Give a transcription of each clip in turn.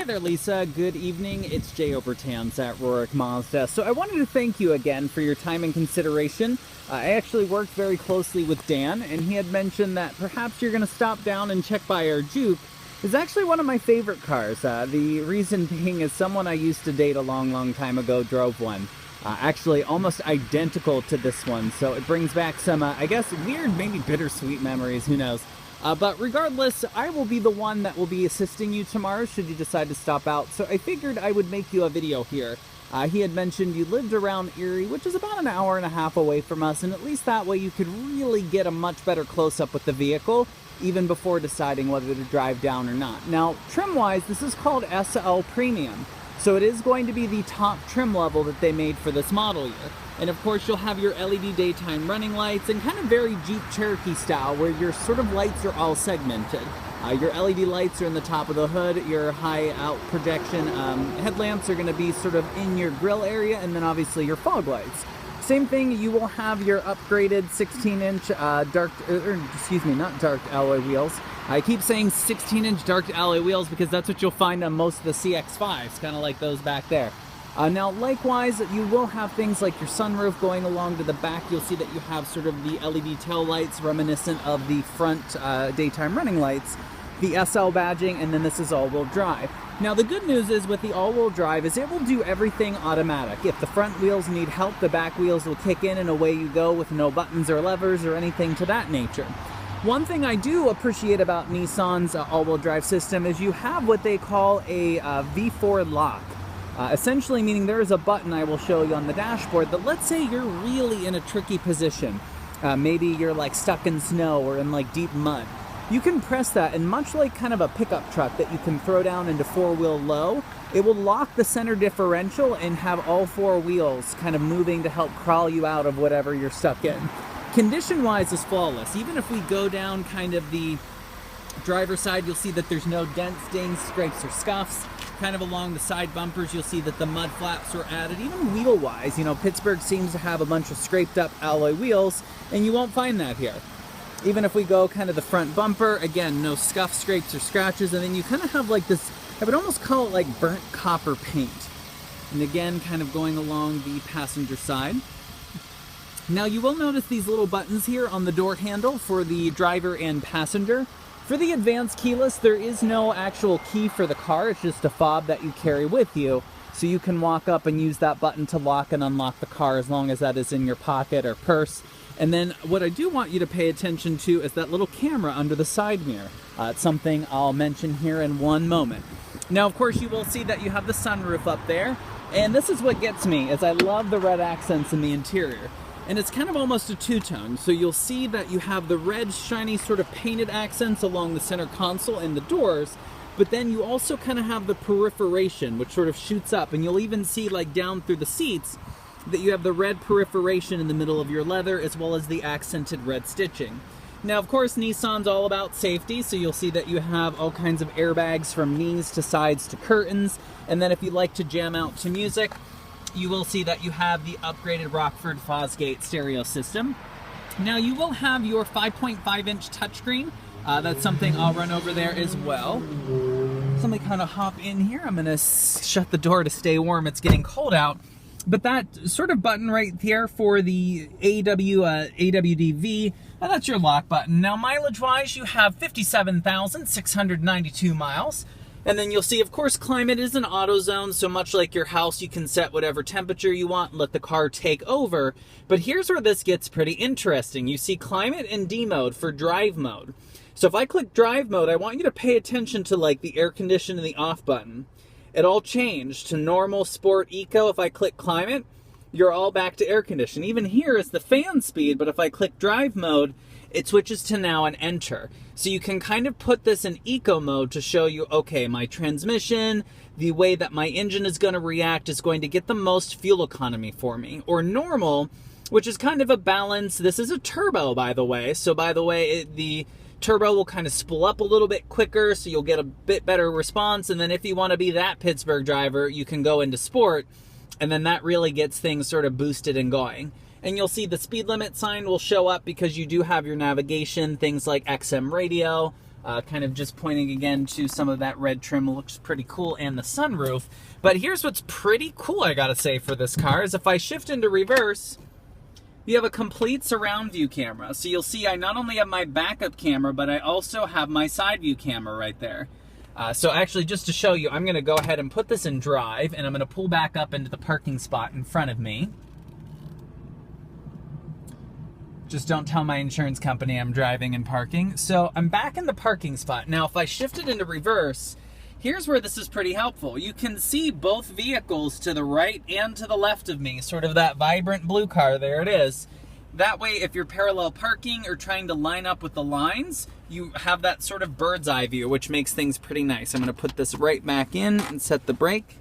there, Lisa. Good evening. It's Jay Obertans at Rorick Mazda. So I wanted to thank you again for your time and consideration. I actually worked very closely with Dan, and he had mentioned that perhaps you're going to stop down and check by our Juke. It's actually one of my favorite cars. The reason being is someone I used to date a long time ago drove one. Actually almost identical to this one, so it brings back some, I guess, weird, maybe bittersweet memories, who knows. But regardless, I will be the one that will be assisting you tomorrow should you decide to stop out, so I figured I would make you a video here. He had mentioned you lived around Erie, which is about an hour and a half away from us, and at least that way you could really get a much better close-up with the vehicle, even before deciding whether to drive down or not. Now, trim-wise, this is called SL Premium. So it is going to be the top trim level that they made for this model year. And of course you'll have your LED daytime running lights and kind of very Jeep Cherokee style where your sort of lights are all segmented. Your LED lights are in the top of the hood, your high out projection headlamps are going to be sort of in your grille area, and then obviously your fog lights. Same thing, you will have your upgraded 16-inch not dark alloy wheels. I keep saying 16-inch dark alloy wheels because that's what you'll find on most of the CX-5s, kind of like those back there. Now, likewise, you will have things like your sunroof going along to the back. You'll see that you have sort of the LED tail lights reminiscent of the front daytime running lights, the SL badging, and then this is all-wheel drive. Now, the good news is with the all-wheel drive is it will do everything automatic. If the front wheels need help, the back wheels will kick in and away you go with no buttons or levers or anything to that nature. One thing I do appreciate about Nissan's all-wheel drive system is you have what they call a V4 lock. Essentially meaning there is a button I will show you on the dashboard that, let's say you're really in a tricky position. Maybe you're like stuck in snow or in like deep mud. You can press that, and much like kind of a pickup truck that you can throw down into four-wheel low, it will lock the center differential and have all four wheels kind of moving to help crawl you out of whatever you're stuck in. Condition-wise is flawless. Even if we go down kind of the driver's side, you'll see that there's no dents, dings, scrapes, or scuffs. Kind of along the side bumpers, you'll see that the mud flaps were added. Even wheel-wise, you know, Pittsburgh seems to have a bunch of scraped-up alloy wheels, and you won't find that here. Even if we go kind of the front bumper, again, no scuffs, scrapes, or scratches, and then you kind of have like this, I would almost call it like burnt copper paint. And again, kind of going along the passenger side. Now you will notice these little buttons here on the door handle for the driver and passenger. For the advanced keyless, there is no actual key for the car, it's just a fob that you carry with you. So you can walk up and use that button to lock and unlock the car as long as that is in your pocket or purse. And then what I do want you to pay attention to is that little camera under the side mirror. It's something I'll mention here in one moment. Now, of course, you will see that you have the sunroof up there. And this is what gets me, is I love the red accents in the interior. And it's kind of almost a two-tone. So you'll see that you have the red, shiny, sort of painted accents along the center console and the doors. But then you also kind of have the perforation, which sort of shoots up. And you'll even see, like, down through the seats, that you have the red perforation in the middle of your leather, as well as the accented red stitching. Now, of course, Nissan's all about safety, so you'll see that you have all kinds of airbags from knees to sides to curtains. And then if you like to jam out to music, you will see that you have the upgraded Rockford Fosgate stereo system. Now, you will have your 5.5-inch touchscreen. That's something I'll run over there as well. So let me kind of hop in here. I'm going to shut the door to stay warm. It's getting cold out. But that sort of button right here for the AWDV, that's your lock button. Now, mileage-wise, you have 57,692 miles. And then you'll see, of course, climate is an auto zone, so much like your house, you can set whatever temperature you want and let the car take over. But here's where this gets pretty interesting. You see climate and D mode for drive mode. So if I click drive mode, I want you to pay attention to like the air condition and the off button. It all changed to normal, sport, eco. If I click climate, you're all back to air condition. Even here is the fan speed, but if I click drive mode, it switches to now an enter. So you can kind of put this in eco mode to show you, okay, my transmission, the way that my engine is going to react is going to get the most fuel economy for me. Or normal, which is kind of a balance. This is a turbo, by the way. So by the way, the turbo will kind of spool up a little bit quicker, so you'll get a bit better response. And then if you want to be that Pittsburgh driver, you can go into sport, and then that really gets things sort of boosted and going. And you'll see the speed limit sign will show up because you do have your navigation, things like XM radio, kind of just pointing again to some of that red trim. It looks pretty cool, and the sunroof. But here's what's pretty cool, I gotta say, for this car, is if I shift into reverse, you have a complete surround view camera. So you'll see I not only have my backup camera, but I also have my side view camera right there. So actually, just to show you, I'm gonna go ahead and put this in drive, and I'm gonna pull back up into the parking spot in front of me. Just don't tell my insurance company I'm driving and parking. So I'm back in the parking spot. Now, if I shift it into reverse, here's where this is pretty helpful. You can see both vehicles to the right and to the left of me, sort of that vibrant blue car, there it is. That way, if you're parallel parking or trying to line up with the lines, you have that sort of bird's eye view, which makes things pretty nice. I'm gonna put this right back in and set the brake.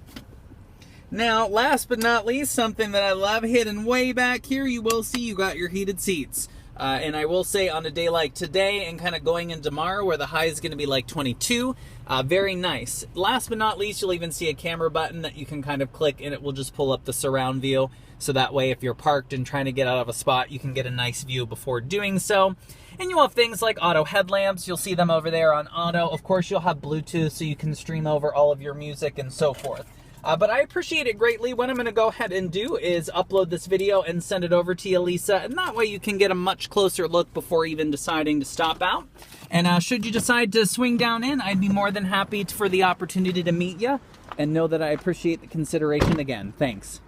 Now, last but not least, something that I love, hidden way back here, you will see you got your heated seats. And I will say, on a day like today and kind of going into tomorrow where the high is going to be like 22, very nice. Last but not least, you'll even see a camera button that you can kind of click and it will just pull up the surround view. So that way, if you're parked and trying to get out of a spot, you can get a nice view before doing so. And you'll have things like auto headlamps. You'll see them over there on auto. Of course, you'll have Bluetooth so you can stream over all of your music and so forth. But I appreciate it greatly. What I'm going to go ahead and do is upload this video and send it over to you, Lisa, and that way you can get a much closer look before even deciding to stop out. And should you decide to swing down in, I'd be more than happy for the opportunity to meet you, and know that I appreciate the consideration again. Thanks.